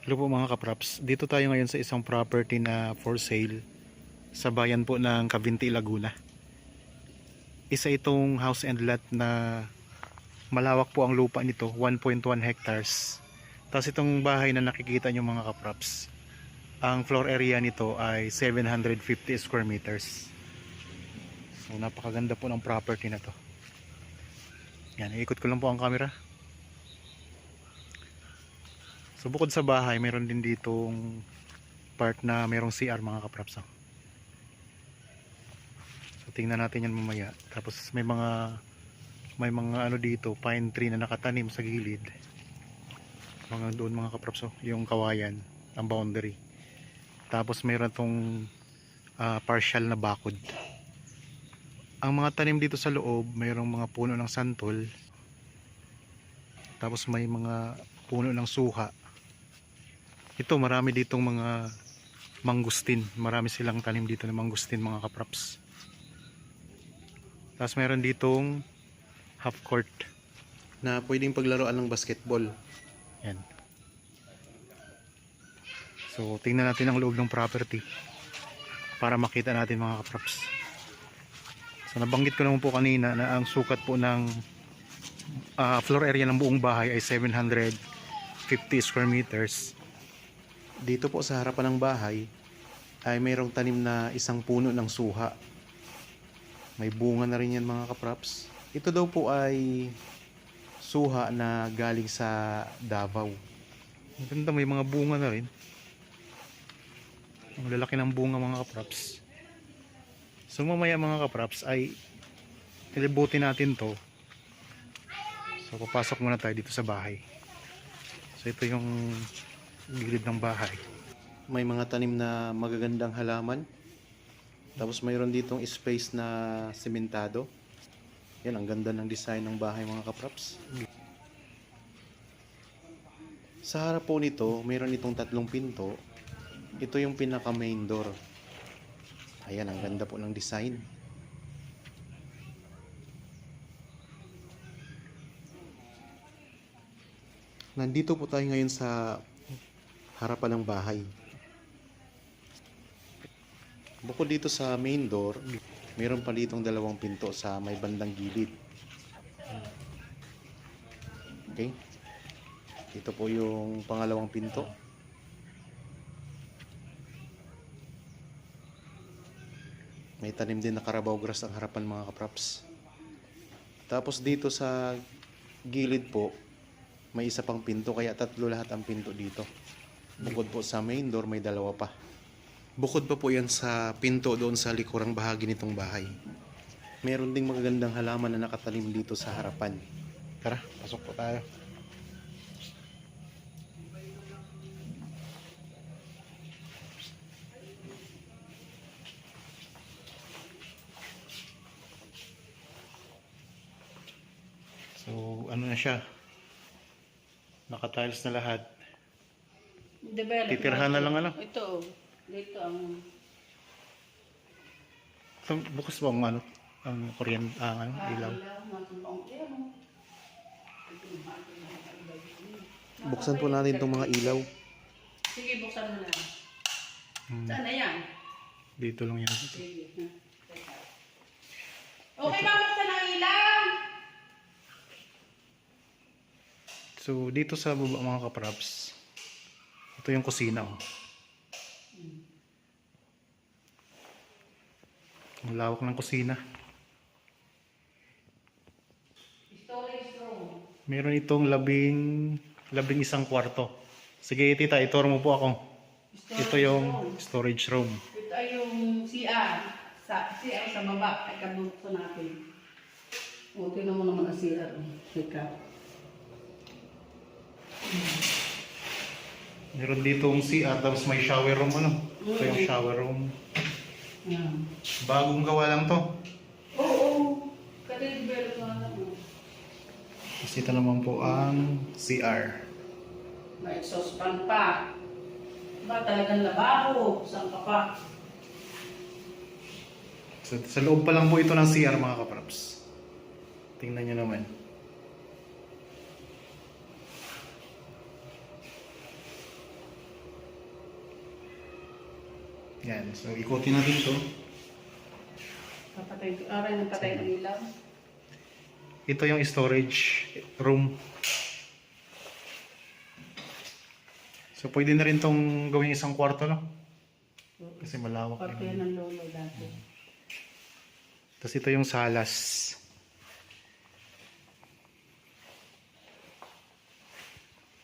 Hello po mga kapraps, dito tayo ngayon sa isang property na for sale sa bayan po ng Cavinti, Laguna. Isa itong house and lot na malawak po ang lupa nito, 1.1 hectares. Tapos itong bahay na nakikita nyo mga kapraps, ang floor area nito ay 750 square meters. So napakaganda po ng property na to. Yan, iikot ko lang po ang camera. So bukod sa bahay, mayroon din ditong part na mayroong CR mga kapraps. So tingnan natin yan mamaya. Tapos may mga ano dito, pine tree na nakatanim sa gilid. Mga doon mga kapraps, yung kawayan, ang boundary. Tapos mayroon tong partial na bakod. Ang mga tanim dito sa loob, mayroong mga puno ng santol. Tapos may mga puno ng suha. Ito, marami ditong mga mangustin. Marami silang tanim dito ng mangustin mga kapraps. Tapos meron ditong half court na pwedeng paglaruan ng basketball. Yan. So tingnan natin ang loob ng property para makita natin mga kapraps. So nabanggit ko naman po kanina na ang sukat po ng floor area ng buong bahay ay 750 square meters. Dito po sa harapan ng bahay ay mayroong tanim na isang puno ng suha. May bunga na rin yan mga kapraps. Ito daw po ay suha na galing sa Davao. Ang ganda, may mga bunga na rin. Ang lalaki ng bunga mga kapraps. So mamaya mga kapraps ay ilibutin natin to. So papasok muna tayo dito sa bahay. So ito yung gilid ng bahay. May mga tanim na magagandang halaman. Tapos mayroon ditong space na sementado. Yan, ang ganda ng design ng bahay mga kapraps. Sa harap po nito, mayroon itong tatlong pinto. Ito yung pinaka main door. Ayan, ang ganda po ng design. Nandito po tayo ngayon sa harapan ng bahay. Bukod dito sa main door, mayroon pa ditong dalawang pinto sa may bandang gilid. Okay? Ito po yung pangalawang pinto. May tanim din na Carabao grass ang harapan mga kapraps. Tapos dito sa gilid po, may isa pang pinto, kaya tatlo lahat ang pinto dito. Bukod po sa main door, may dalawa pa. Bukod pa po yan sa pinto doon sa likurang bahagi nitong bahay. Meron ding magagandang halaman na nakatanim dito sa harapan. Tara, pasok po tayo. So, ano na siya? Naka-tiles na lahat. Titirhan na lang ano? Ito, dito ang... So, bukas ba ang ano? Ang kuryente, ano, ilaw? Buksan po natin itong mga ilaw. Sige, buksan mo na. Saan na yan? Dito lang yan. Sige. Okay ba, buksan ang ilaw? So, dito sa baba mga kapraps, ito yung kusina. Oh. Ang lawak ng kusina. Storage room. Meron itong labing isang kwarto. Sige tita, ituro mo po ako. Ito yung storage room. Ito ay yung CR. CR sa baba. Ay kabukso natin. O, tingnan mo naman ang CR. Ikaw. Meron ditong CR, tapos may shower room ano. Ito yung shower room. Yan. Bagong gawa lang to. Oo. Ka-develop na naman. Tapos ito naman po ang CR. May exhaust fan pa. Ba talagang lababo? Saan ka pa? So, sa loob pa lang po ito ng CR mga kapraps. Tingnan nyo naman. Yan. So, ikutin natin ito. Papatay, aray ng patay ng ilaw. Ito yung storage room. So, pwede na rin tong gawing isang kwarto, no? Kasi malawak. Kwarto yan ng lolo dati. Tapos ito yung salas.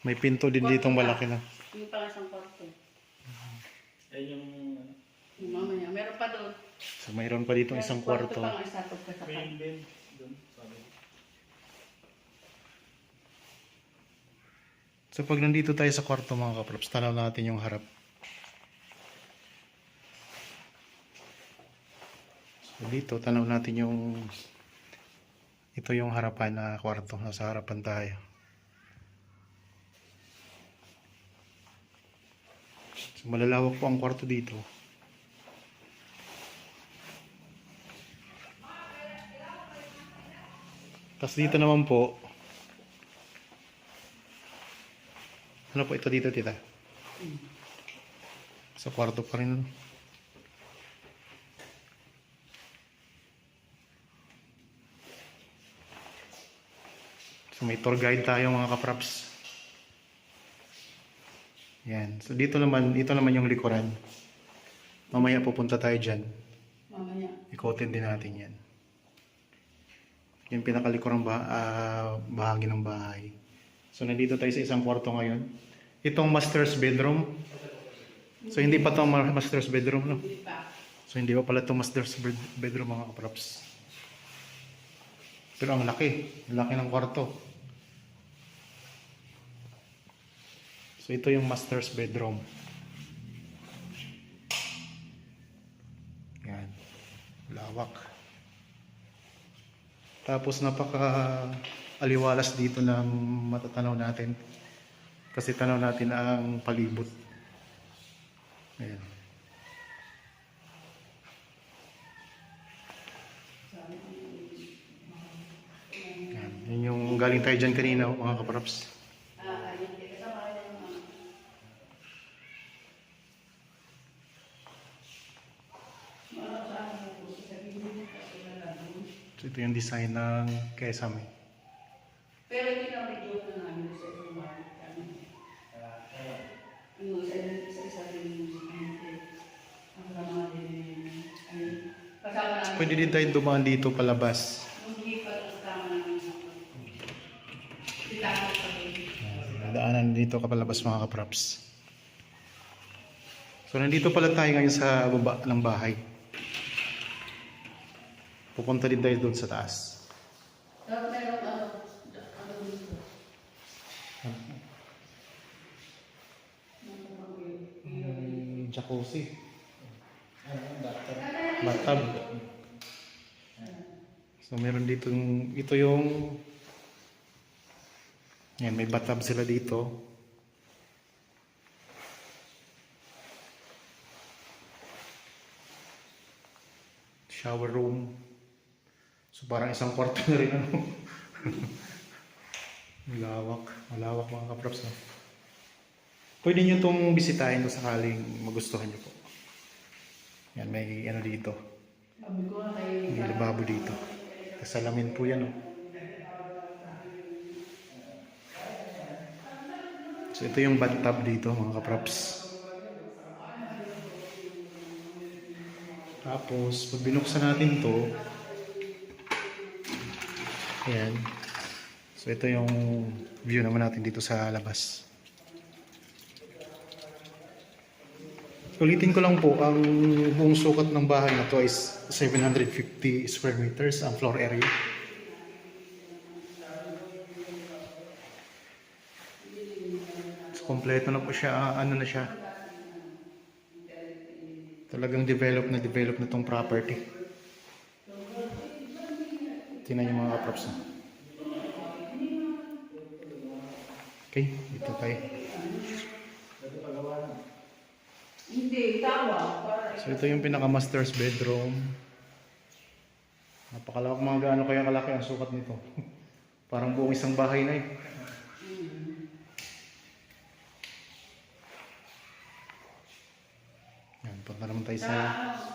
May pinto din ditong malaki na. Yung pang isang kwarto. Yan yung Yung mamaya, meron pa doon. So, mayroon pa ditong isang kwarto. Kwarto pang isa to kasakal. main bin doon. Sabi. So, pag nandito tayo sa kwarto mga kaprops, tanaw natin yung harap. So, dito, tanaw natin yung ito yung harapan na kwarto. Nasa harapan tayo. So, malalawak po ang kwarto dito. Tapos dito naman po, ano po ito dito, tita? Sa kwarto pa rin. So may tour guide tayo mga kapraps. Yan. So dito naman, ito naman yung likuran. Mamaya pupunta tayo dyan. Mamaya. Ikotin din natin yan. Yung pinakalikurang bahagi ng bahay. So nandito tayo sa isang kwarto ngayon. Itong master's bedroom. So hindi pa itong master's bedroom, no? Hindi pa. So hindi pa pala itong master's bedroom mga kapraps. Pero ang laki. Ang laki ng kwarto. So ito yung master's bedroom. Yan. Lawak. Tapos napaka aliwalas dito ng matatanaw natin. Kasi tanaw natin ang palibot. Ayan. Ayan. Yun yung galing tayo dyan kanina mga kapraps. Ayun. Kasama yan mga. So ito yung design ng Kesame. Pero hindi na video na namin sa isang market kami. Ano, isa rin ang rama din. Kasama namin. Pwede din tayo dumaan dito palabas. Hindi pa kasama namin. Sitama pa rin. Daanan dito kapalabas mga kapraps. So nandito pala tayo ngayon sa baba ng bahay. Pupunta din tayo doon sa taas. Tapos meron ano dito. Jacuzzi. Bathtub. So meron dito ito yung yan, may bathtub sila dito. Shower room. So parang isang kwarto na rin ano. Malawak. Malawak mga kaprops. No? Pwede nyo itong bisitahin kung sakaling magustuhan nyo po. Yan, may ano dito. Sabi ko nga kay May lababo dito. Kasalamin po yan. Oh. So ito yung bathtub dito mga kaprops. Tapos, pag binuksan natin to, ayan. So, ito yung view naman natin dito sa labas. Ulitin ko lang po, ang buong sukat ng bahay na to is 750 square meters ang floor area. So, kompleto na po siya, ano na siya. Talagang develop na tong property. Tingnan yung mga kaprops. Okay, dito tayo. hindi, tawa. So ito yung pinaka master's bedroom. Napakalawak mga gaano kaya kalaki ang sukat nito. Parang buong isang bahay na eh. Yan. Punta naman tayo Sa, sa...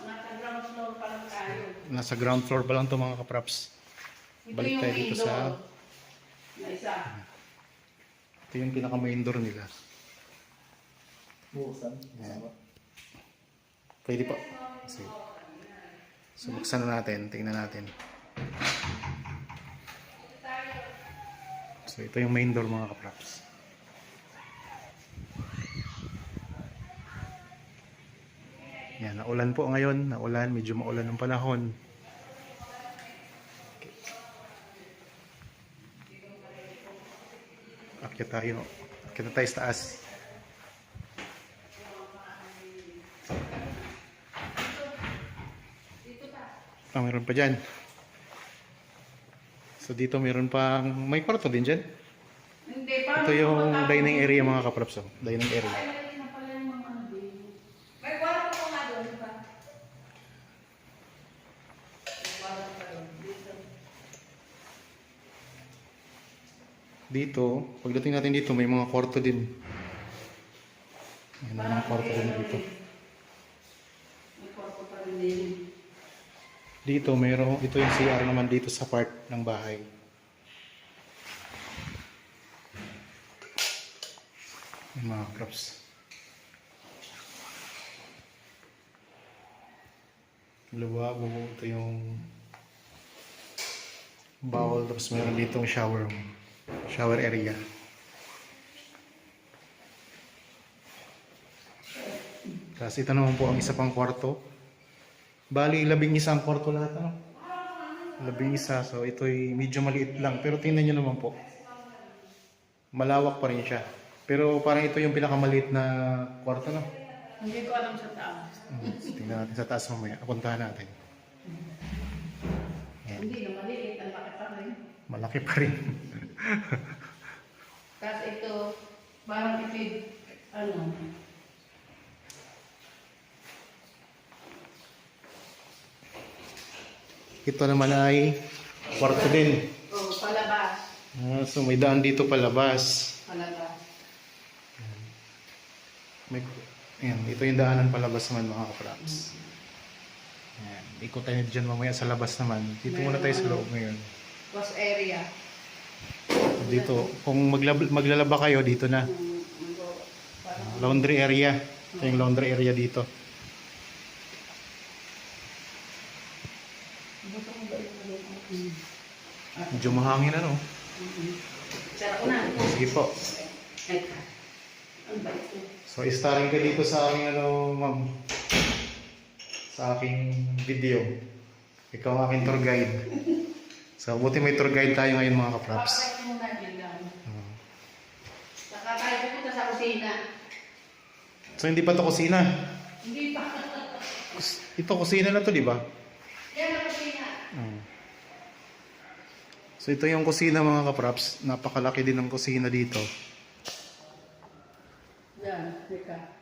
nasa ground floor pa lang tayo. Nasa ground floor pa lang to mga kapraps. Ito Balik yung tayo dito window sa... na isa. Ito yung pinaka-main door nila. Buksan. Ayan. Pwede pa. Sige. So, buksan na natin. Tingnan natin. So, ito yung main door mga kapraps. Yan, naulan po ngayon. Naulan, medyo maulan ng panahon. Akyat tayo. Akyat na tayo sa taas. Ah, mayroon pa dyan. So dito mayroon pang... May kwarto din dyan. Hindi, Ito yung dining area mga kapraps. Oh. Dining area. Ay, maliit na pala yung mga ano din. May kwarto ko nga doon pa. May kwarto pa doon. Dito. Dito, pagdating natin dito, may mga kwarto din. May mga kwarto din dito. May kwarto pa rin din. Dito, mayroon, ito yung CR naman dito sa part ng bahay. Yung mga crops. Luwag, ito yung bawal, tapos meron dito yung shower room. Shower area. Tapos ito naman po ang isa pang kwarto. Bali, 11 ang kwarto lahat, ano? 11. So, ito'y medyo maliit lang. Pero tingnan nyo naman po. Malawak pa rin siya. Pero parang ito yung pinakamaliit na kwarto, no? Hindi ko alam sa taas. Tingnan natin sa taas mamaya. Puntahan natin. Yan. Hindi na maliit. Ang laki pa rin. Malaki pa rin. Tapos ito, parang ipid, ano, Ito naman ay kwarto din. oh, palabas. So, may daan dito palabas. Palabas. May, ayan, ito yung daanan palabas naman mga kapraps. Ayan, ikot tayo dyan mamaya sa labas naman. Dito muna tayo sa loob ngayon. Wash area. Dito, kung maglalaba kayo, dito na. Parang, Laundry area. Ito yung laundry area dito. gusto ko ba ito? Medyo mahangin ano. Sarap ko na. Sige po. Ay, ang bait ko. So, starring ka dito sa aking ano, ma'am. Sa aking video. Ikaw ang aking tour guide. So, buti may tour guide tayo ngayon mga kapraps. Papakit mo na din lang. Saka tayo pupunta sa kusina. So, hindi pa to kusina. Hindi pa. Ito kusina na to, di ba? Yan ang kusina. So, ito yung kusina mga kapraps. Napakalaki din ng kusina dito. Yan, teka.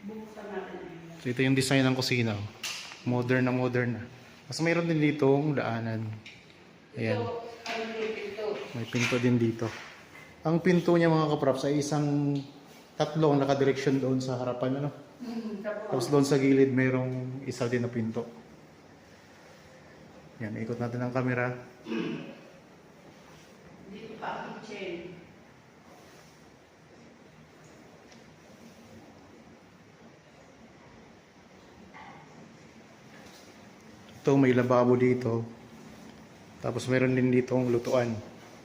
Buksan natin. So, ito yung design ng kusina. Modern na modern na. Mas mayroon din dito ang daanan. Ayan. Ito, ano yung pinto? May pinto din dito. Ang pinto niya mga kapraps ay isang tatlong nakadireksyon doon sa harapan. Ano? Tapos doon sa gilid mayroong isa din na pinto. Yan, ikot natin ang camera. Dito pa ang kitchen. Ito may lababo dito. Tapos mayroon din dito ang lutuan.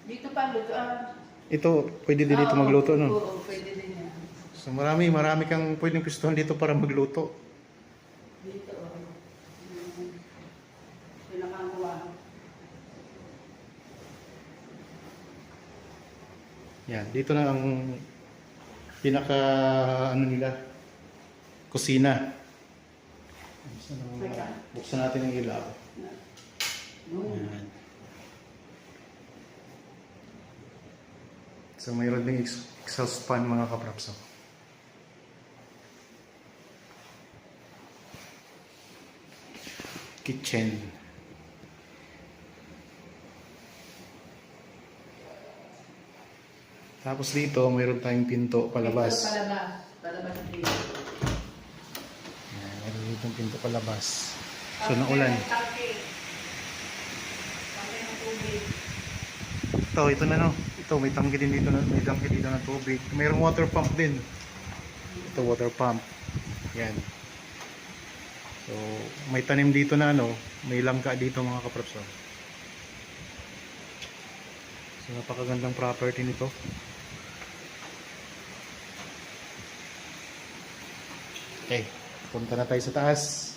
Dito pa lutuan. Ito, pwede din dito magluto, no? Oo, pwede din yan. So marami kang pwedeng pistuhan dito para magluto. Dito, pinakakuha. Yan, dito na ang pinaka ano nila, kusina. Buksan natin ang ilaw. Yan. So mayroon ding exhaust fan mga kapraps. Kitchen. Tapos dito mayroon tayong pinto palabas. Ito, palabas. Palabas dito. Yan, mayroon dito Itong pinto palabas. So naulan. Tangke. Tangke ng tubig. Ito na no. Ito may tangke din dito na, may tangke dito ng tubig. Mayroong water pump din. Ito water pump. Yan. So may tanim dito na ano, may langka dito mga kaprops. Oh. So napakagandang property nito. Okay, punta na tayo sa taas.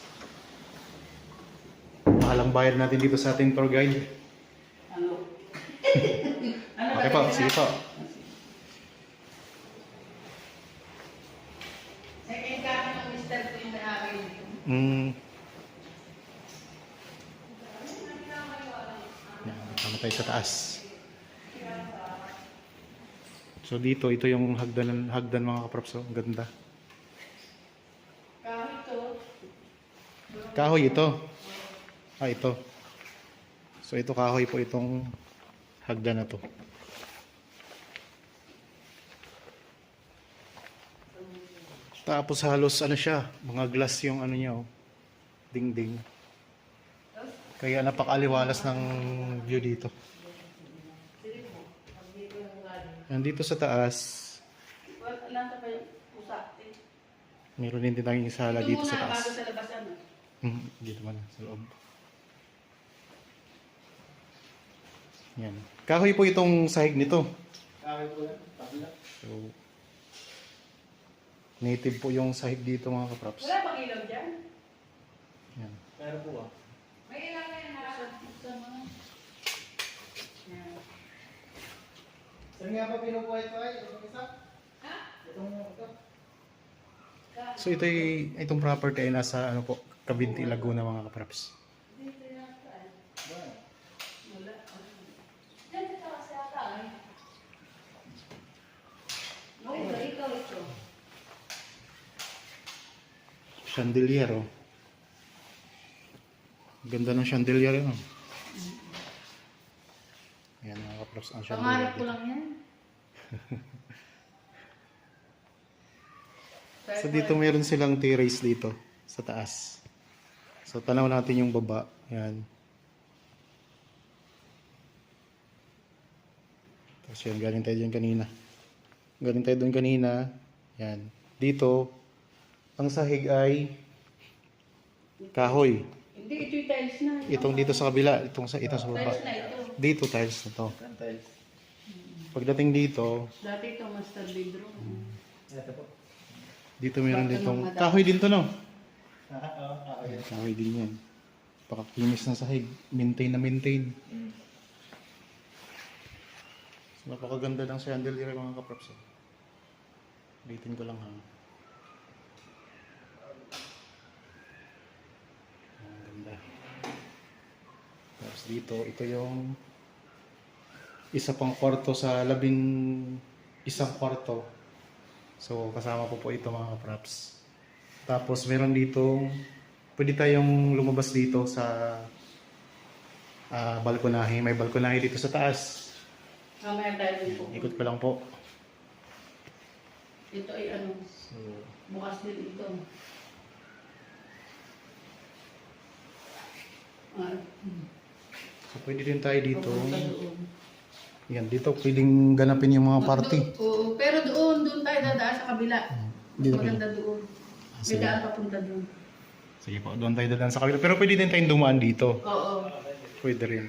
Mahalang bayad natin dito sa ating tour guide. Ano? Ano Okay po, sige po. Second kami ng Mr. Queen na akin. Yan, punta tayo sa taas. So dito, ito yung hagdan mga kaprops. Ang ganda. Kahito. Kahoy ito. Ah, ito. So ito kahoy po itong hagdan na to. Tapos halos ano siya, mga glass yung ano niya oh. Dingding. Kaya napakaliwalas ng view dito. Nandito sa taas, Nasa pa yung pusa. meron din tayong sala dito sa Ito muna, bago taas. sa labasan. Dito man, sa loob. Yan. Kahoy po itong sahig nito. Kaya po yan. Tabla. So, native po yung sahig dito mga kaprops. Wala bang ilaw dyan? Yan. Kaya po ah. May ilaw na yan sa mga... Yan. Saan nga ba pinubuhay ito ay? Itong isa? Ha? Itong ito? So itong property ay nasa ano po, Cabinti, Laguna mga kaprops. Dito yata eh. Ba? Wala. Diyan dito kasi yata eh. No, ikaw ito. Chandelier oh. Ganda ng chandelier yun oh. Ayan mga kaprops ang chandelier. Pangarap ko dito. lang yan. So dito meron silang terrace dito sa taas. So tanaw natin yung baba. Ayan. Tapos yan, galing tayo dyan kanina. Galing tayo doon kanina. Yan. Dito, ang sahig ay kahoy. Hindi, ito yung tiles na. Itong dito sa kabila, itong sa baba. Tiles na ito. Dito tiles na to. Tiles. Pagdating dito, Dati ito master bedroom. Ito po. dito meron Bakit ditong naman, kahoy din to no. Oo. Okay. Kahoy din yan. Pakakinis ng sahig. Maintain na maintain. So, napakaganda ng chandelier mga kaprops. Ulitin ko lang ha. Ang ganda. Tapos dito, ito yung isa pang kwarto sa isang kwarto. So kasama po ito mga kaprops. Tapos meron dito, pwede tayong lumabas dito sa balkonahe. May balkonahe dito sa taas. Mamaya tayo din po. Ikot ko lang po. Ito ay ano, So, bukas din ito. so pwede din tayo dito. Papunta doon. Yan, dito pwedeng ganapin yung mga party. Oo, pero doon tayo dadaan sa kabila. Dito Maganda doon. May sige. daan papunta doon. Sige po, doon tayo dadaan sa kabila. Pero pwede din tayong dumaan dito. Oo. Pwede rin.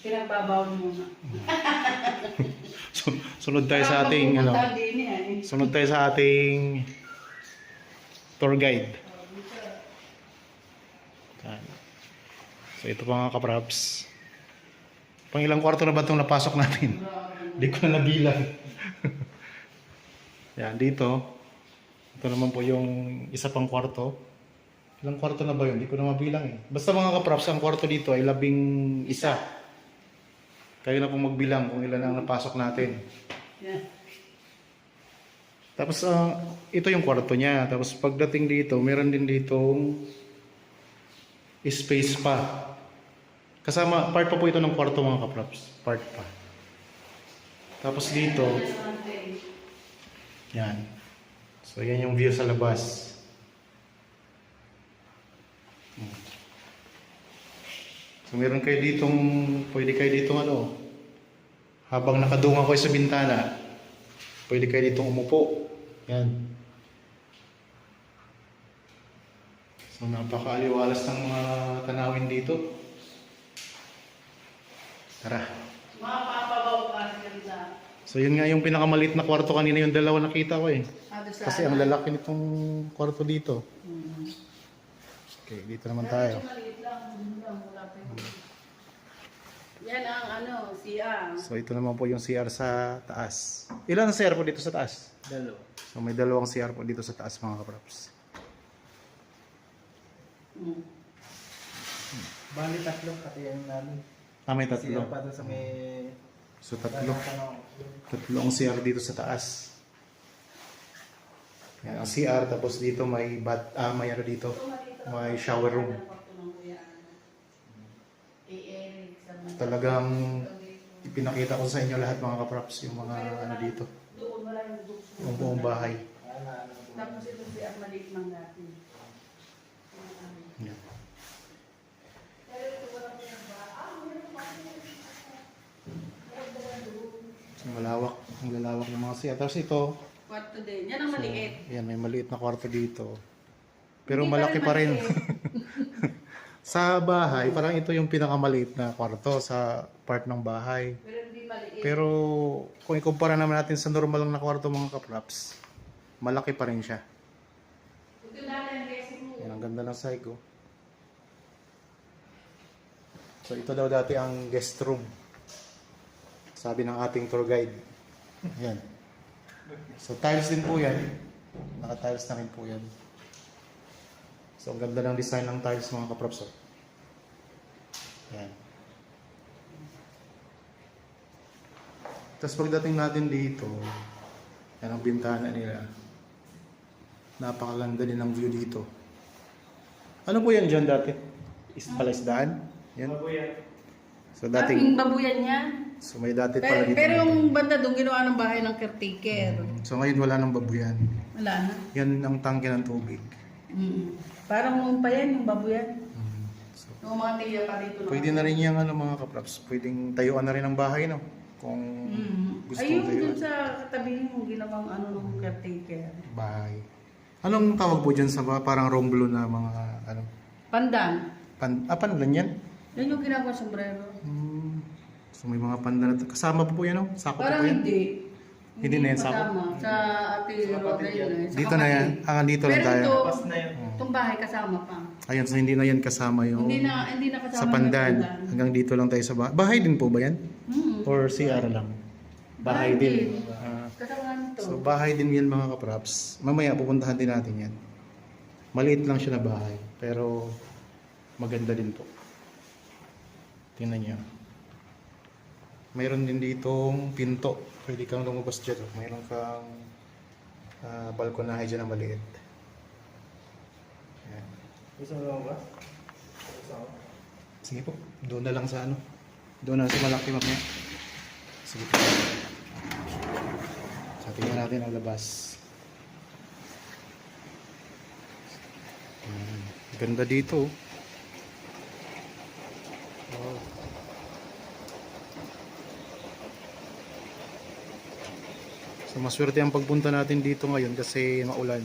Pinagbabaw muna. So, sunod tayo sa ating ano, Pupunta din yan. sunod tayo sa ating tour guide. Yan. So ito pa mga kaprops. Pang ilang kwarto na ba itong napasok natin? Hindi ko na nabilang. Yan, dito. Ito naman po yung isa pang kwarto. Ilang kwarto na ba yun? Hindi ko na mabilang eh. Basta mga kaprops, ang kwarto dito ay 11. Kayo na pong magbilang kung ilan ang napasok natin. Yan. Tapos ito yung kwarto niya. Tapos pagdating dito, meron din ditong space pa. Kasama, part pa po ito ng kwarto mga kaprops. Part pa. Tapos dito, yan. So yan yung view sa labas. So meron kayo ditong, pwede kayo ditong habang nakadungan kayo sa bintana, pwede kayo ditong umupo. Yan. So napakaaliwalas ng mga tanawin dito. Tara. Mapapabaw ka ganda. So yun nga yung pinakamaliit na kwarto kanina, yung dalawa nakita ko eh. Kasi ang lalaki nitong kwarto dito. Okay, dito naman tayo. Maliit lang, wala pa yun. Yan ang CR. So ito naman po yung CR sa taas. Ilan ang CR po dito sa taas? Dalo. So may dalawang CR po dito sa taas mga kaprops. Bali tatlo pati yung namin. May Sila tatlo. pa doon sa may... So tatlo. Tatlo ang CR dito sa taas. Yan ang CR, tapos dito may may dito. May shower room. Talagang ipinakita ko sa inyo lahat mga kaprops yung mga dito. Yung buong bahay. Tapos ito CR maliit lang natin. Yan. So, malawak. Ang lalawak ng mga CR. Tapos ito, Kwarto din. Yan ang maliit. yan, may maliit na kwarto dito. Pero Hindi malaki pa rin. maliit. Sa bahay, parang ito yung pinakamaliit na kwarto sa part ng bahay. Pero hindi maliit. Pero kung ikumpara naman natin sa normal lang na kwarto mga kaprops, malaki pa rin siya. Ito na lang guessing mo. Yan, ang ganda ng psycho. So ito daw dati ang guest room. Sabi ng ating tour guide. Yan. So tiles din po yan. Naka-tiles na rin po yan. So ang ganda ng design ng tiles mga kaprops. Yan. Tapos pagdating natin dito, yan ang bintana nila. Napakaganda din ng view dito. Ano po yan dyan dati? Palaisdaan? Yan. So Daming babuyan yan. So may dati pala dito. Pero yung banda doon ginawa ng bahay ng caretaker. So ngayon wala nang babuyan. Wala na. Yan ang tangke ng tubig. Parang nung pa yan, yung babuyan. So, Yung mga tiya pa dito. pwede na rin yung mga kaprops. Pwedeng tayuan na rin ang bahay, no? Kung gusto Ayun, mong tayuan. dun sa katabi mo, ginawang ng caretaker. Bahay. Anong tawag po dyan sa parang romblo na mga Pandan. pandan yan? Yan yung ginagawa sombrero. So may mga pandan na kasama po yan, no? Sako po Parang yan? hindi. Hindi na yan sako? kasama. Sa ate Roda yun. Sa Dito na yan. kapatid. Hanggang dito lang Pero tayo. ito, Pas na yun. itong bahay kasama pa. Ayan, so hindi na yan kasama yung Hindi na kasama sa yung pandan. Hanggang dito lang tayo sa bahay. Bahay din po ba yan? Or CR lang? Bahay din. Kasama nito. So bahay din yan mga kaprops. Mamaya pupuntahan din natin yan. Maliit lang siya na bahay. Pero maganda din po. Tingnan niyo. Mayroon din ditong pinto. Pwede kang lumabas dyan. Mayroon kang balkonahe dyan na maliit. Ayan. Gusto mo ba? Sige po. Doon na lang sa Doon na sa malaki mamaya. Sige po. So tingnan natin ang labas. Ganda dito. Wow. So maswerte ang pagpunta natin dito ngayon kasi maulan.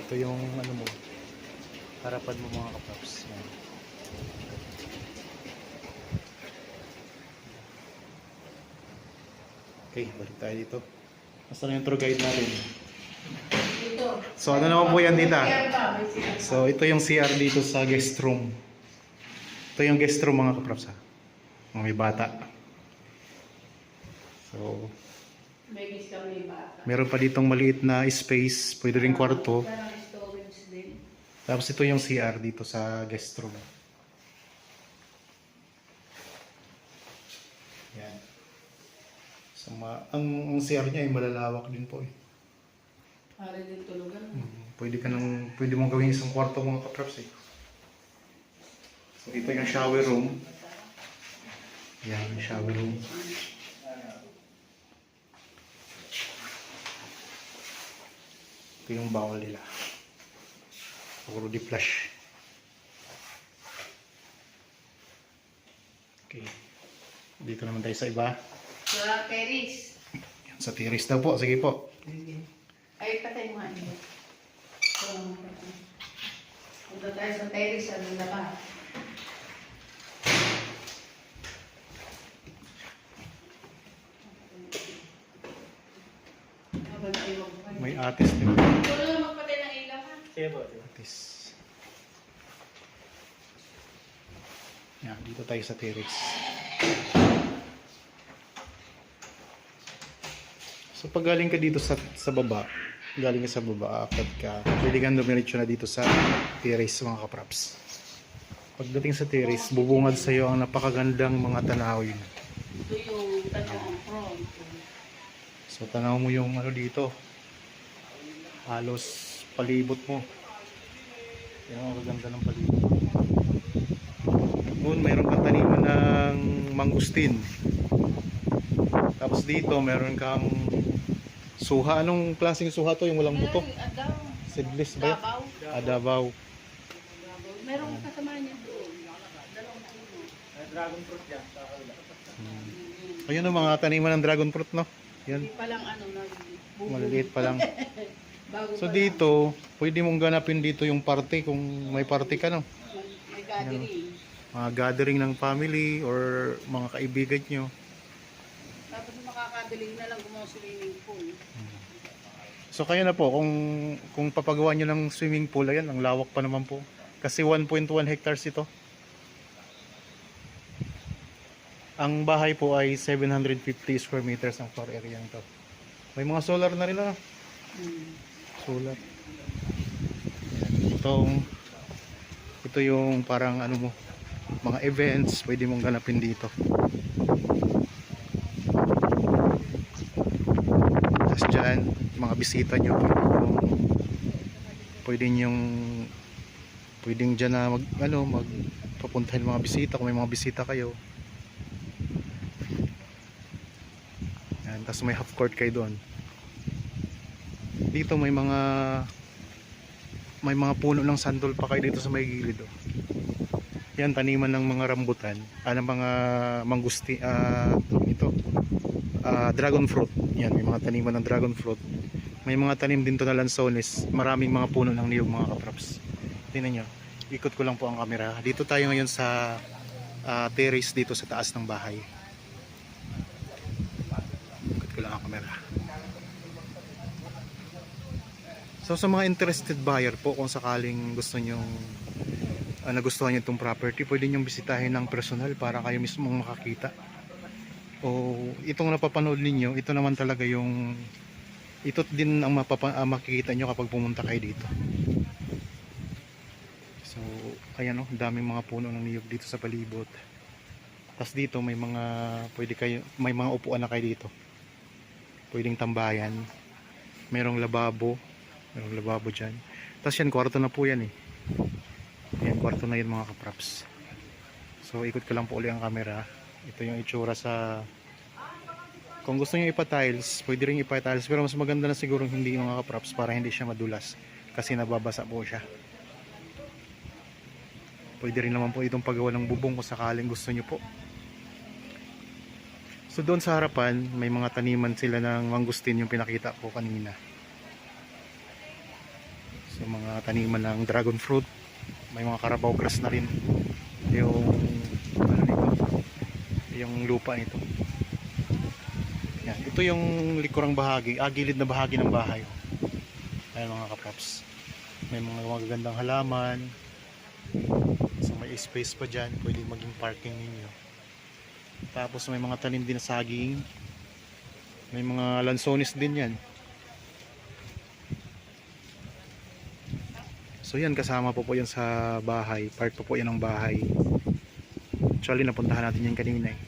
Ito yung mo, harapan mo mga kapaps. Yan. Okay, balik tayo dito. Nasaan yung tour guide natin? Dito. So ano naman po yan dito? CR pa, may CR pa. So ito yung CR dito sa guest room. Ito yung guest room mga kaprops ha. Mga may bata. So May miss kami bata. meron pa ditong maliit na space, pwede rin kwarto. Parang storage din. Tapos ito yung CR dito sa guest room. Yan. So ang CR niya ay malalawak din po eh. Para din tulugan. Pwede mong gawin isang kwarto mga kaprops eh. So ito yung shower room. Yan, yung shower room. Ito yung bawal nila. Puro di flash. Okay. Dito naman tayo sa iba. Sa terrace. Yan, sa terrace daw po. Sige po. Ay, patay mo nga niyo. Punta tayo sa terrace sa labas. May atis din. Ito lang magpatay ng ilaw ha. Sige po. Atis. Yan, dito tayo sa terrace. So pag galing ka dito sa baba, galing ka sa baba, aakyat ka, pwede kang dumiretso na dito sa terrace mga kapraps. Pagdating sa terrace, bubungad sa iyo ang napakagandang mga tanawin. Ito yung tanong front. So tanaw mo yung ano dito, halos palibot mo. Yan ang maganda ng palibot. Noon mayroon kang taniman ng mangustin. Tapos dito meron kang suha. Anong klaseng suha to? Yung walang buto? Adaw. Seedless ba? Dabaw. Adabaw. Meron kasama niya doon. Dalawang puno. Dragon fruit yan. Ayun ang mga taniman ng dragon fruit, no? Yan. Hindi pa lang ano na Maliliit pa lang. bago So pa dito, pwede mong ganapin dito yung party kung may party ka, no? lang. May gathering. Mga gathering ng family or mga kaibigan nyo. Tapos makakabiling na lang gumawa swimming pool. So kaya na po, kung papagawa nyo ng swimming pool, ayan, ang lawak pa naman po. Kasi 1.1 hectares ito. Ang bahay po ay 750 square meters ang floor area nito. May mga solar na rin na. Solar. Ayan. Ito yung parang ano mo, mga events, pwede mong ganapin dito. Tapos dyan, mga bisita nyo, pwedeng dyan na magpapuntahin mga bisita kung may mga bisita kayo. Yan, tapos may half court kayo doon. Dito may mga puno ng sandol pa kayo dito sa may gilid. Oh. Yan, taniman ng mga rambutan, ng mga manggusti, dragon fruit. Yan, may mga taniman ng dragon fruit. May mga tanim din to na lansones. Maraming mga puno ng niyog mga kapraps. Tingnan nyo, ikot ko lang po ang camera. Dito tayo ngayon sa terrace dito sa taas ng bahay. Ikot ko lang ang camera. So sa mga interested buyer po, kung sakaling gusto nyong nagustuhan nyo itong property, pwede nyong bisitahin ng personal para kayo mismong makakita. O itong napapanood ninyo, ito naman talaga yung ito din ang makikita nyo kapag pumunta kayo dito. So ayan o, daming mga puno ng niyog dito sa palibot. Tapos dito may mga upuan na kayo dito. Pwedeng tambayan. Merong lababo dyan. Tapos yan, kwarto na po yan eh. Yan, kwarto na yun mga kapraps. So ikot ko lang po uli ang camera. Ito yung itsura sa, kung gusto nyo ipa-tiles, pwede rin ipa-tiles, pero mas maganda na siguro hindi mga kapraps para hindi siya madulas kasi nababasa po siya. Pwede rin naman po itong paggawa ng bubong kung sakaling gusto nyo po. So doon sa harapan may mga taniman sila ng mangustin yung pinakita ko kanina. So mga taniman ng dragon fruit, may mga carabao grass na rin yung yung lupa nito. Yan, ito yung likurang bahagi, gilid na bahagi ng bahay. Ayan mga kapraps, may mga magagandang halaman. So may space pa dyan, pwede maging parking ninyo. Tapos may mga tanim din na saging, may mga lansones din yan. So yan, kasama po yan sa bahay, part po yan ng bahay. Actually napuntahan natin yan kanina eh.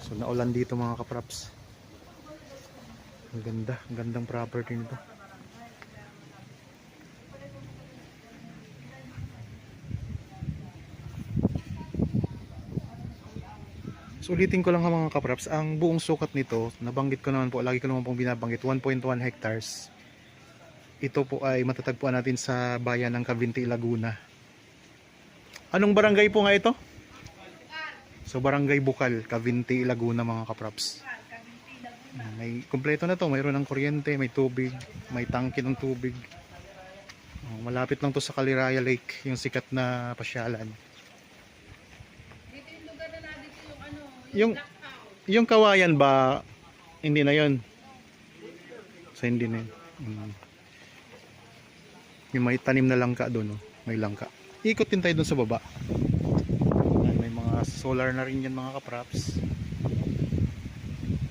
So naulan dito mga kapraps. Ang gandang property nito. So ulitin ko lang mga kapraps, ang buong sukat nito, nabanggit ko naman po, lagi ko naman pong binabanggit, 1.1 hectares. Ito po ay matatagpuan natin sa bayan ng Cavinti, Laguna. Anong barangay po nga ito? So Barangay Bukal, Cavinti, Laguna mga kaprops. May kumpleto na to, mayroon ng kuryente, may tubig, may tangke ng tubig. Malapit lang to sa Caliraya Lake, yung sikat na pasyalan. Dito yung lugar na dito yung ano, Yung duck house. yung kawayan ba hindi na 'yon? So hindi na yun. Yung may tanim na langka doon, oh. May langka. Ikot din tayo doon sa baba. Yan, may mga solar na rin yan mga kaprops.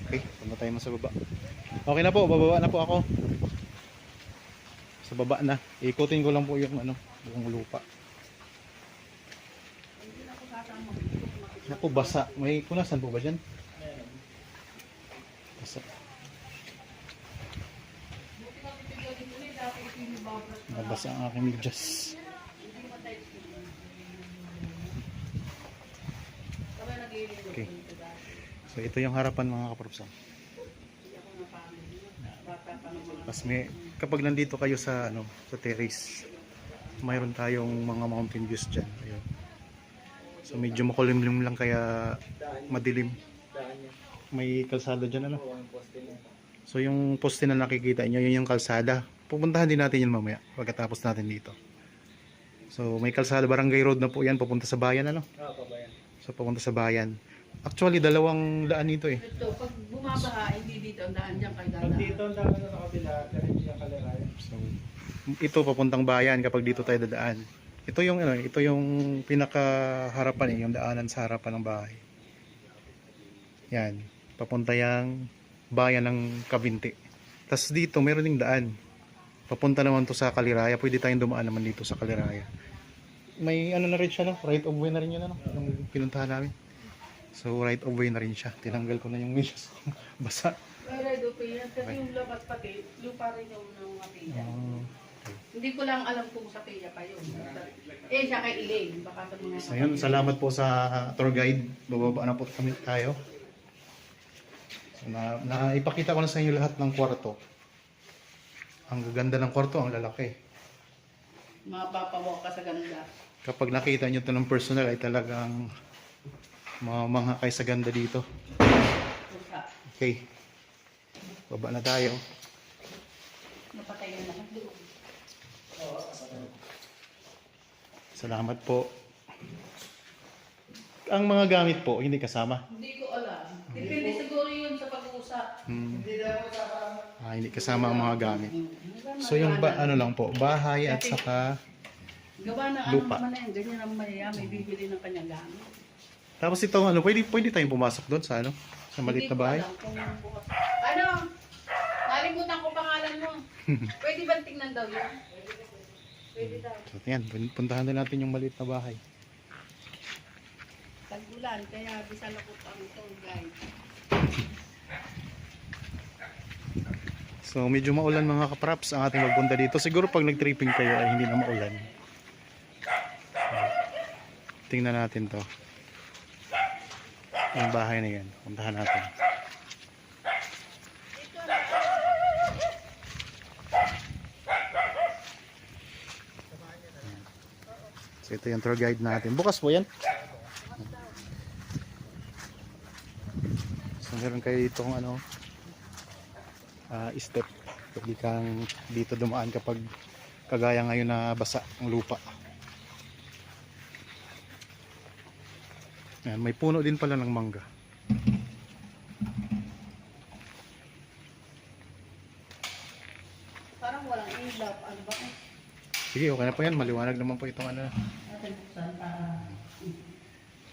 Okay, punta tayo sa baba. Okay na po, bababa na po ako. Sa baba na. Ikutin ko lang po yung ano, buong lupa. Naku, basa. May kunasan po ba dyan? Basa. Nabasa ang aking medyas. Okay. So ito yung harapan mga kaprops. Tapos may, kapag nandito kayo sa ano, sa terrace, mayroon tayong mga mountain views dyan. Ayun. So medyo makulimlim lang kaya madilim. May kalsada dyan ano. So yung poste na nakikita nyo, yun yung kalsada. Pupuntahan din natin yun mamaya pagkatapos natin dito. So may kalsada, barangay road na po yan, papunta sa bayan ano. So papunta sa bayan. Actually dalawang daan nito eh. Ito, pag bumabaha, hindi dito ang daan dyan kay Dada. Dito ang dami na kabila, ganun yung Caliraya. So ito papuntang bayan kapag dito tayo dadaan. Ito yung ano, ito yung pinakaharapan eh, yung daanan sa harapan ng bahay. Yan, papunta yang bayan ng Cavinti. Tapos dito meron ding daan. Papunta naman to sa Caliraya. Pwede tayong dumaan naman dito sa Caliraya. May ano na rin siya no, right of way na rin yun ano, yung pinuntahan namin. So right of way na rin siya. Tinanggal ko na yung medyas. Basa. Pero doon yan, kasi yung labas pati, lupa rin yung mga piya. Okay. Hindi ko lang alam kung sa piya pa yun. Eh, siya kay Elaine, baka sa mga... So yun, salamat po sa tour guide. Bababa na po kami tayo. So, ipakita ko na sa inyo lahat ng kwarto. Ang gaganda ng kwarto, ang lalaki. Mapapawak ka sa ganda. Kapag nakita nyo ito ng personal ay talagang mga kay sa ganda dito. Pusa. Okay. Baba na tayo. Napatay na naman doon. Salamat po. Ang mga gamit po, hindi kasama. Hindi ko alam. Depende siguro yun sa pag-uusap. Hindi daw kasama. Hindi kasama ang mga gamit. So yung ano lang po, bahay at saka Gawa na lupa. ano naman na yan. Ganyan ang maya, may bibili ng kanyang gamit. tapos itong ano, pwede tayong pumasok doon sa ano, sa maliit na bahay. Hindi ko alam kung bukas. Ano? Nalimutan ko pangalan mo. Pwede ba tingnan daw yun? Pwede daw. So yan, puntahan din natin yung maliit na bahay. Tag-ulan, kaya bisalakot ang tour guide. So medyo maulan mga kapraps ang ating magpunta dito. Siguro pag nag-tripping kayo ay hindi na maulan. Tingnan natin to. Yung bahay na yan. Puntahan natin. So ito yung tour guide natin. Bukas po yan. So meron kayo dito kung ano, step. Pwede kang dito dumaan kapag kagaya ngayon na basa ang lupa. Ayan, may puno din pala ng mangga. Parang walang ilaw. Ano ba? Sige, okay na po yan. Maliwanag naman po itong ano. Atin buksan para...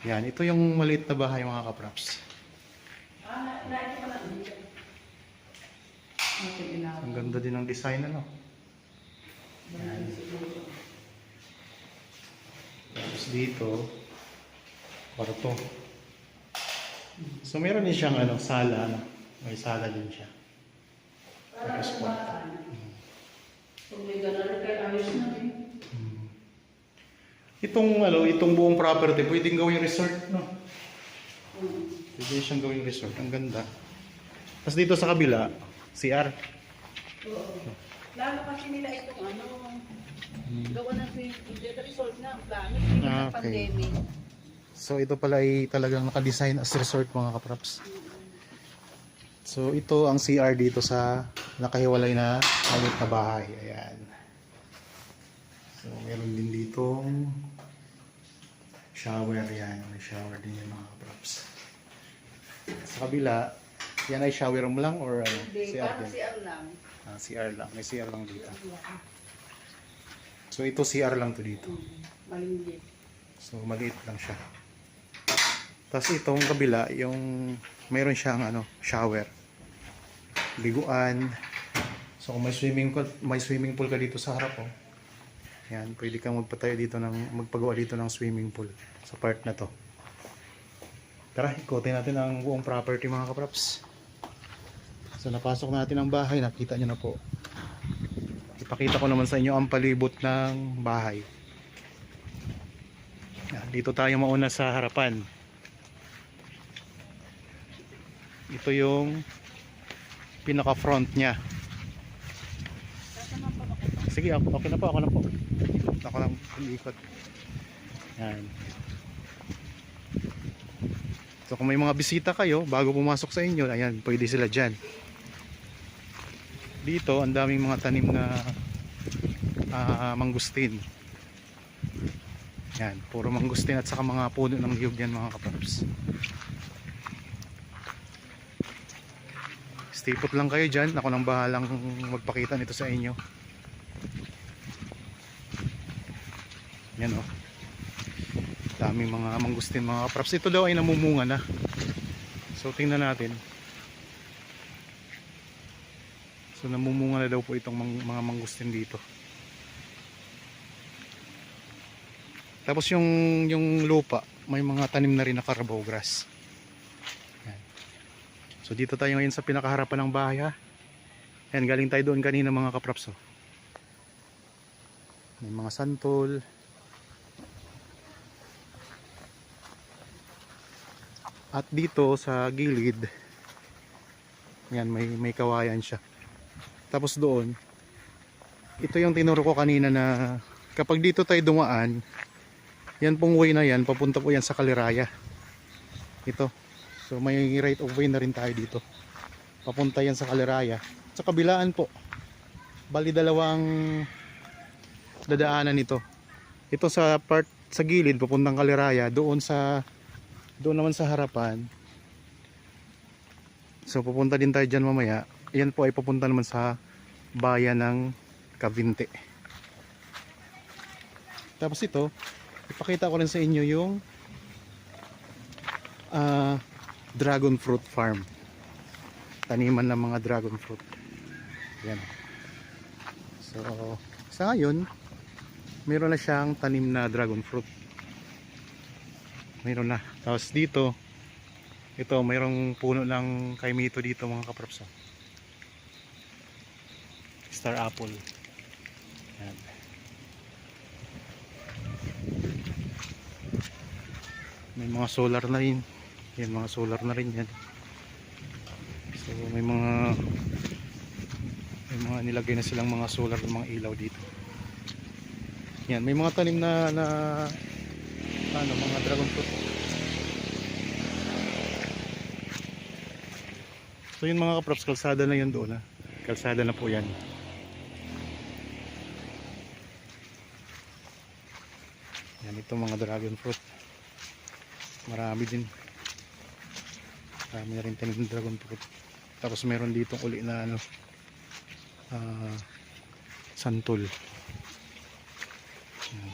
Yan, ito yung maliit na bahay mga kapraps. Lahat ko lang. Okay, inaw. Ang ganda din ng design ano. Tapos dito, kwarto. So meron din siyang ano, sala ano. May sala din siya. Tapos kwarto. Kung may gano'n, kaya ayos na rin. Itong buong property, pwedeng gawing resort, no? Pwede siyang gawing resort. Ang ganda. Tapos dito sa kabila, CR. Lalo kasi nila itong ano, Hmm. gawa ng resort na ang plano. Ah, Ng okay. pandemic. So ito pala ay talagang naka-design as resort mga kapraps. So ito ang CR dito sa nakahiwalay na maliit na bahay. Ayan. So meron din ditong shower yan. May shower din yan mga kapraps. Sa kabila, yan ay shower room lang or ano? Hindi, CR parang din? CR lang. Ah, CR lang. May CR lang dito. So ito CR lang to dito. Malinggit. So maliit lang siya. Tapos itong kabila, yung mayroon siyang ano, shower. Liguan. So kung may swimming pool ka dito sa harap oh. Yan, pwede kang magpagawa dito ng swimming pool sa part na to. Tara, ikotin natin ang buong property mga kapraps. So napasok natin ang bahay, nakita nyo na po. Ipakita ko naman sa inyo ang palibot ng bahay. Yan, dito tayo mauna sa harapan. Ito yung pinaka front niya. Sige, okay na po, ako na po. Ako lang ikot. Yan. So kung may mga bisita kayo bago pumasok sa inyo, ayan, pwede sila dyan. Dito, ang daming mga tanim na mangustin. Yan, puro mangustin at saka mga puno ng niyog yan mga kapaps. Stay put lang kayo dyan. Ako nang bahalang magpakita nito sa inyo. Yan o. Daming mga mangustin mga kapraps. Ito daw ay namumunga na. So tingnan natin. So namumunga na daw po itong mga mangustin dito. Tapos yung lupa, may mga tanim na rin na Carabao grass. Yan. So dito tayo ngayon sa pinakaharapan ng bahay ha. Yan, galing tayo doon kanina mga kapraps oh. May mga santol. At dito sa gilid, yan, may kawayan siya. Tapos doon, ito yung tinuro ko kanina na kapag dito tayo dumaan, yan pong way na yan, papunta po yan sa Kaliraya. Ito. So may right of way na rin tayo dito. Papunta yan sa Kaliraya. Sa kabilaan po, bali dalawang dadaanan nito. Ito sa part sa gilid, papuntang Kaliraya, doon naman sa harapan. So pupunta din tayo dyan mamaya. Yan po ay papunta naman sa bayan ng Cavite. Tapos ito, ipakita ko rin sa inyo yung dragon fruit farm. Taniman ng mga dragon fruit. Yan. So sa ngayon, mayroon na siyang tanim na dragon fruit. Mayroon na. Tapos dito, ito mayroong puno ng kaimito dito mga kapraps. Star apple. Yan. May mga solar na rin. Yan, mga solar na rin yan. So may mga nilagay na silang mga solar ng mga ilaw dito. Yan, may mga tanim na mga dragon fruit. So yun mga kaprops, kalsada na yun doon ha. Kalsada na po yan. Yan, ito mga dragon fruit. Marami din. Marami na rin tanim ng dragon fruit. Tapos meron dito uli na santol. Yan.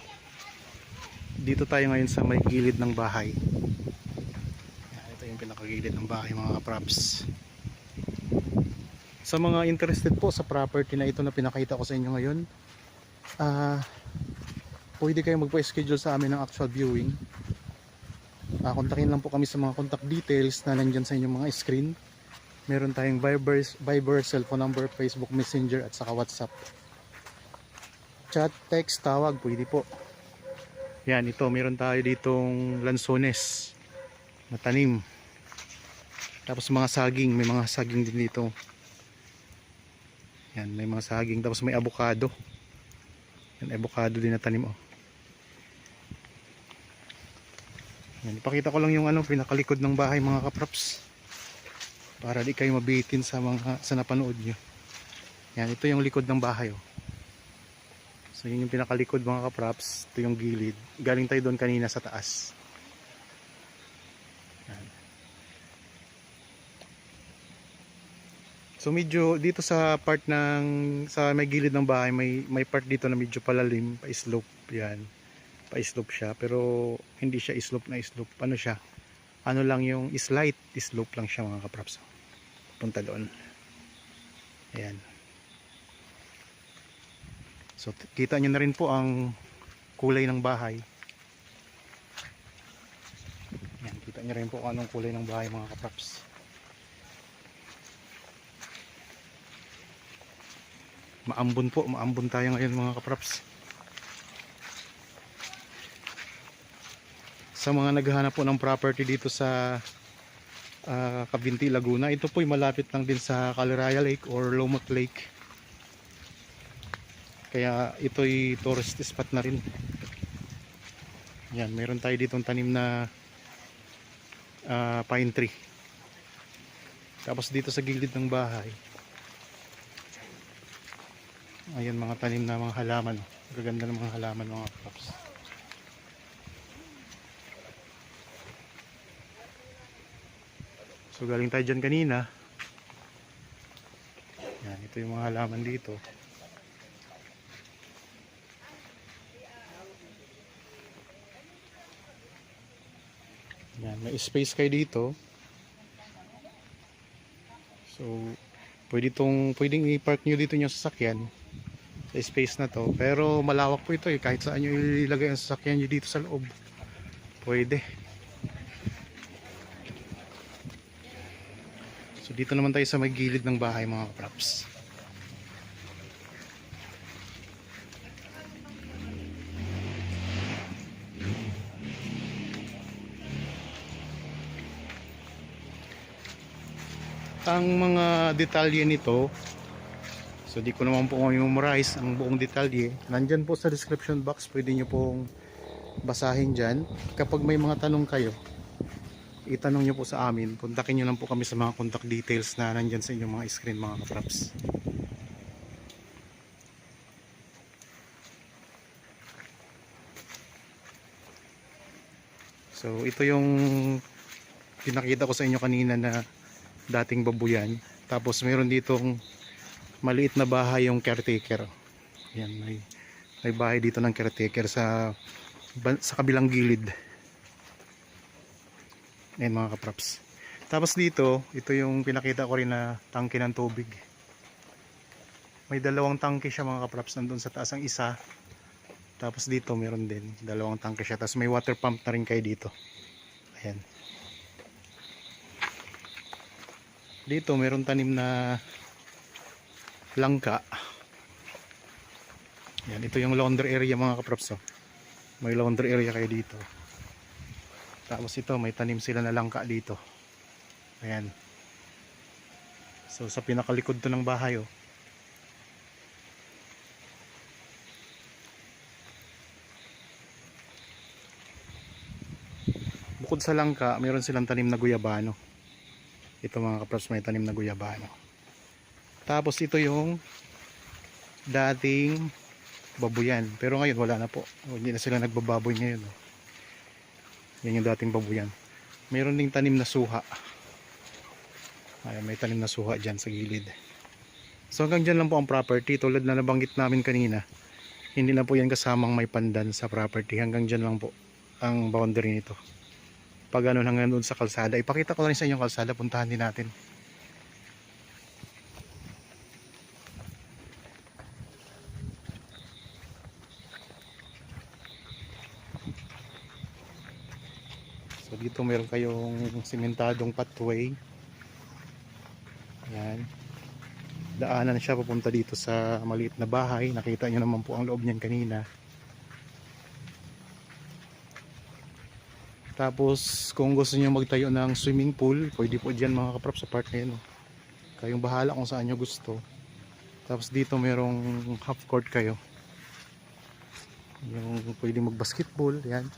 Dito tayo ngayon sa may gilid ng bahay. Yan, ito yung pinakagilid ng bahay mga kaprops. Sa mga interested po sa property na ito na pinakita ko sa inyo ngayon, pwede kayo magpa-schedule sa amin ng actual viewing. Kontakin lang po kami sa mga contact details na nandyan sa inyong mga screen. Meron tayong Viber, cellphone number, Facebook Messenger at saka WhatsApp. Chat, text, tawag, pwede po. Yan, ito, meron tayo ditong lansones na tanim. Tapos mga saging, may mga saging din dito. Yan, may mga saging, tapos may avocado. Yan, avocado din na tanim oh. Yan, ipakita ko lang yung ano, pinakalikod ng bahay mga kaprops. Para di kayo mabitin sa mga sa napanood nyo. Yan, ito yung likod ng bahay oh. So yun yung pinakalikod mga kaprops. Ito yung gilid. Galing tayo doon kanina sa taas. Yan. So medyo dito sa part ng sa may gilid ng bahay may part dito na medyo palalim, pa-slope 'yan. Pa-slope siya pero hindi siya slope na slope. Ano siya? Ano lang yung slight slope lang siya mga kaprops. Punta doon. Ayan. So kita niyo na rin po ang kulay ng bahay. Ayan, kita niyo rin po kung anong kulay ng bahay mga kaprops. Maambon po, maambon tayo ngayon mga kaprops. Sa mga naghahanap po ng property dito sa Cabinti, Laguna, ito po ay malapit lang din sa Caliraya Lake or Lomoc Lake. Kaya ito ay tourist spot na rin. Yan, meron tayo ditong tanim na pine tree. Tapos dito sa gilid ng bahay, ayan mga tanim na mga halaman. Gaganda ng mga halaman mga kaprops. So galing tayo dyan kanina. Yan, ito yung mga halaman dito. Yan, may space kayo dito. So pwedeng i-park nyo dito yung sasakyan sa space na to, pero malawak po ito eh, kahit saan nyo ilagay ang sasakyan nyo dito sa loob pwede. So dito naman tayo sa may gilid ng bahay mga kaprops. Ang mga detalye nito, so di ko naman po memorize ang buong detalye. Nandyan po sa description box, pwede nyo pong basahin dyan. Kapag may mga tanong kayo, itanong nyo po sa amin. Kontakin nyo lang po kami sa mga contact details na nandyan sa inyong mga screen mga kaprops. So ito yung pinakita ko sa inyo kanina na dating babuyan. Tapos meron ditong maliit na bahay yung caretaker. Yan, may bahay dito ng caretaker sa kabilang gilid. Ayan mga kaprops. Tapos dito, ito yung pinakita ko rin na tangke ng tubig. May dalawang tangke siya mga kaprops. Nandun sa taas ang isa. Tapos dito meron din dalawang tangke siya. Tapos may water pump na rin kayo dito. Ayan. Dito meron tanim na langka. Yan, ito yung laundry area mga kaprops. Oh. May laundry area kayo dito. Tapos ito may tanim sila na langka dito. Ayan. So sa pinakalikod to ng bahay oh. Bukod sa langka, meron silang tanim na guyabano. Ito mga kaprops, may tanim na guyabano. Tapos ito yung dating babuyan. Pero ngayon wala na po. Hindi na sila nagbababoy ngayon. Yan yung dating babuyan. Mayroon ding tanim na suha. Ayan, may tanim na suha dyan sa gilid. So hanggang dyan lang po ang property. Tulad na nabanggit namin kanina, hindi na po yan kasamang may pandan sa property. Hanggang dyan lang po ang boundary nito. Pag ganun hanggang doon sa kalsada. Ipakita ko rin sa inyo kalsada. Puntahan din natin. So dito meron kayong simentadong pathway. Ayan. Daanan siya papunta dito sa maliit na bahay. Nakita nyo naman po ang loob niyan kanina. Tapos kung gusto niyo magtayo ng swimming pool, pwede po dyan mga kaprops sa part na yun. Kayong bahala kung saan nyo gusto. Tapos dito merong half court kayo. Yung pwede mag-basketball, yan.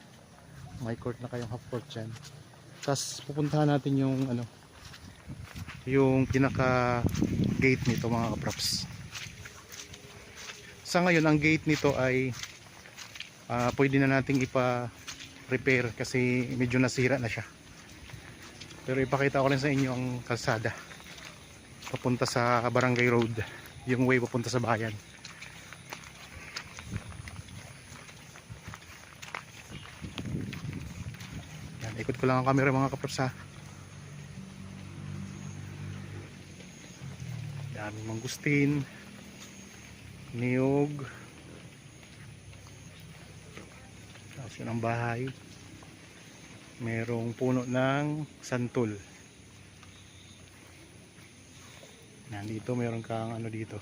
May court na kayong half court dyan. Tapos pupuntahan natin yung ano, yung pinaka gate nito mga kaprops. Sa ngayon ang gate nito ay pwede na nating ipa-repair kasi medyo nasira na siya. Pero ipakita ko rin sa inyo ang kalsada papunta sa Barangay Road, yung way papunta sa bayan. Yan, ikot ko lang ang camera mga kaprops ha. Daming mangustin, niyog. Tapos yun ang bahay. Merong puno ng santol. Nandito meron kang ano dito.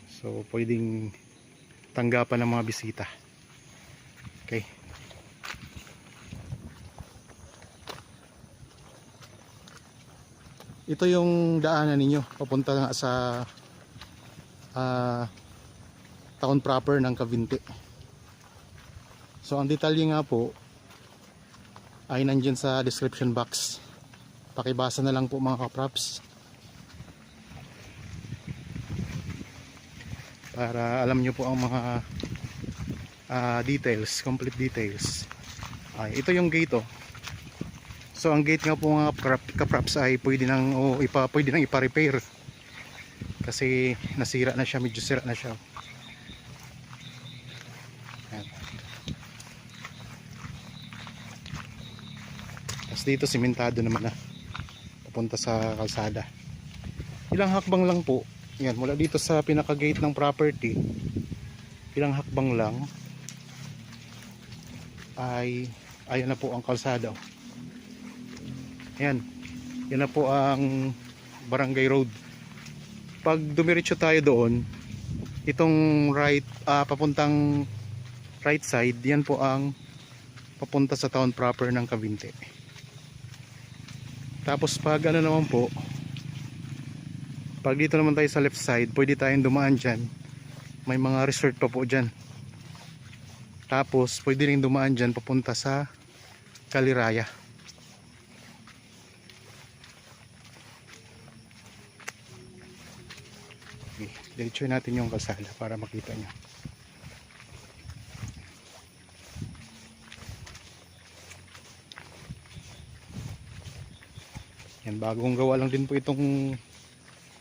So pwedeng tanggapan ng mga bisita. Okay. Ito yung daanan ninyo papunta nga sa town proper ng Cavinti. So ang detalye nga po ay nandyan sa description box. Pakibasa na lang po mga kaprops para alam nyo po ang mga details, complete details. Ito yung gate oh. So ang gate nga po mga kaprops ay pwede nang ipa-repair kasi nasira na siya, medyo sira na siya. Ayan. Tapos dito simentado naman na papunta sa kalsada. Ilang hakbang lang po. Yan, mula dito sa pinaka gate ng property, ilang hakbang lang ay ayan na po ang kalsada. Ayan, yan na po ang Barangay Road. Pag dumiretso tayo doon, itong right, papuntang right side, yan po ang papunta sa town proper ng Cavinti. Tapos pag ano naman po, pag dito naman tayo sa left side, pwede tayong dumaan dyan. May mga resort pa po dyan. Tapos pwede rin dumaan dyan papunta sa Kaliraya. Okay, diretsuhin natin yung kalsada para makita nyo. Yan, bagong gawa lang din po itong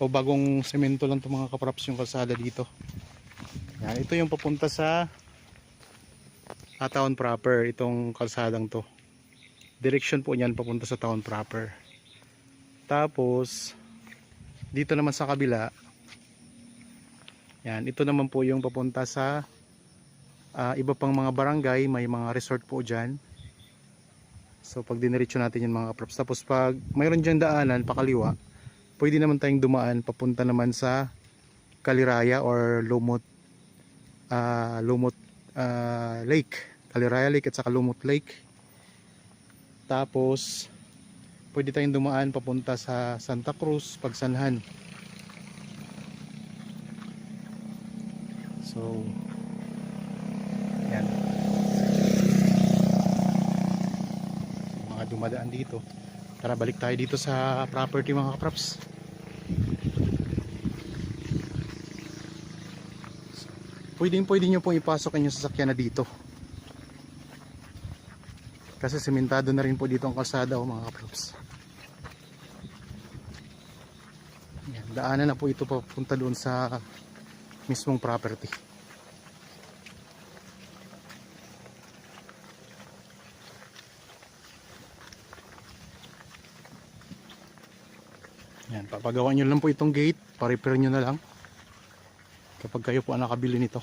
bagong semento lang itong mga kaprops yung kalsada dito. Yan, ito yung papunta sa town proper, itong kalsadang to. Direction po niyan papunta sa town proper. Tapos dito naman sa kabila, yan, ito naman po yung papunta sa iba pang mga barangay, may mga resort po dyan. So pag diniretso natin yung mga kaprops, tapos pag mayroon dyan daanan pakaliwa, pwede naman tayong dumaan papunta naman sa Kaliraya or Lumot Lake, Kaliraya Lake at saka Lumot Lake. Tapos pwede tayong dumaan papunta sa Santa Cruz, Pagsanhan. So yan, mga dumadaan dito. Tara, balik tayo dito sa property mga kaprops. Pwede nyo pong ipasok ang sasakyan na dito kasi sementado na rin po dito ang kalsada mga kaprops. Yan, daanan na po ito papunta doon sa mismong property. Yan, papagawa nyo lang po itong gate, pa-repair nyo na lang kapag kayo po ang nakabili nito.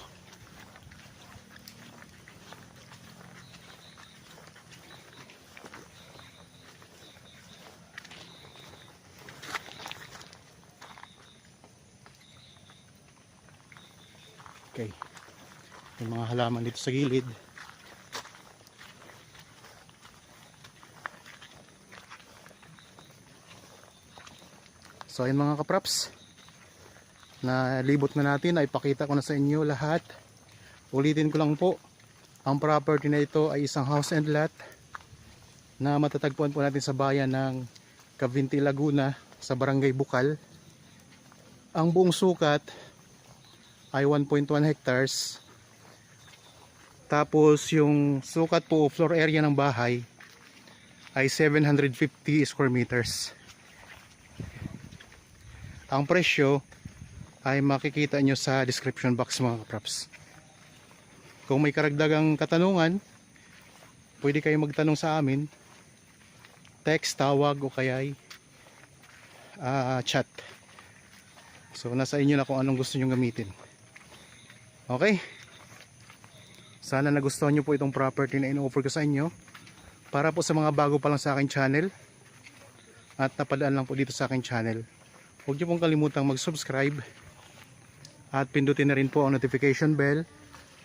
Okay, yung mga halaman dito sa gilid. So ayun mga kaprops, na libot na natin ay pakita ko na sa inyo lahat. Ulitin ko lang po, ang property na ito ay isang house and lot na matatagpuan po natin sa bayan ng Cavinti, Laguna, sa Barangay Bukal. Ang buong sukat ay 1.1 hectares. Tapos yung sukat po, floor area ng bahay ay 750 square meters. Ang presyo ay makikita nyo sa description box mga kapraps. Kung may karagdagang katanungan, pwede kayo magtanong sa amin, text, tawag o kaya chat. So nasa inyo na kung anong gusto nyo gamitin. Okay, sana nagustuhan nyo po itong property na in-offer ko sa inyo. Para po sa mga bago pa lang sa aking channel at napadaan lang po dito sa aking channel, huwag nyo pong kalimutang mag-subscribe at pindutin na rin po ang notification bell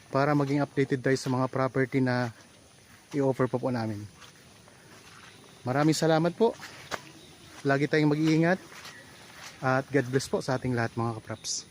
para maging updated tayo sa mga property na i-offer po namin. Maraming salamat po. Lagi tayong mag-iingat at God bless po sa ating lahat mga kapraps.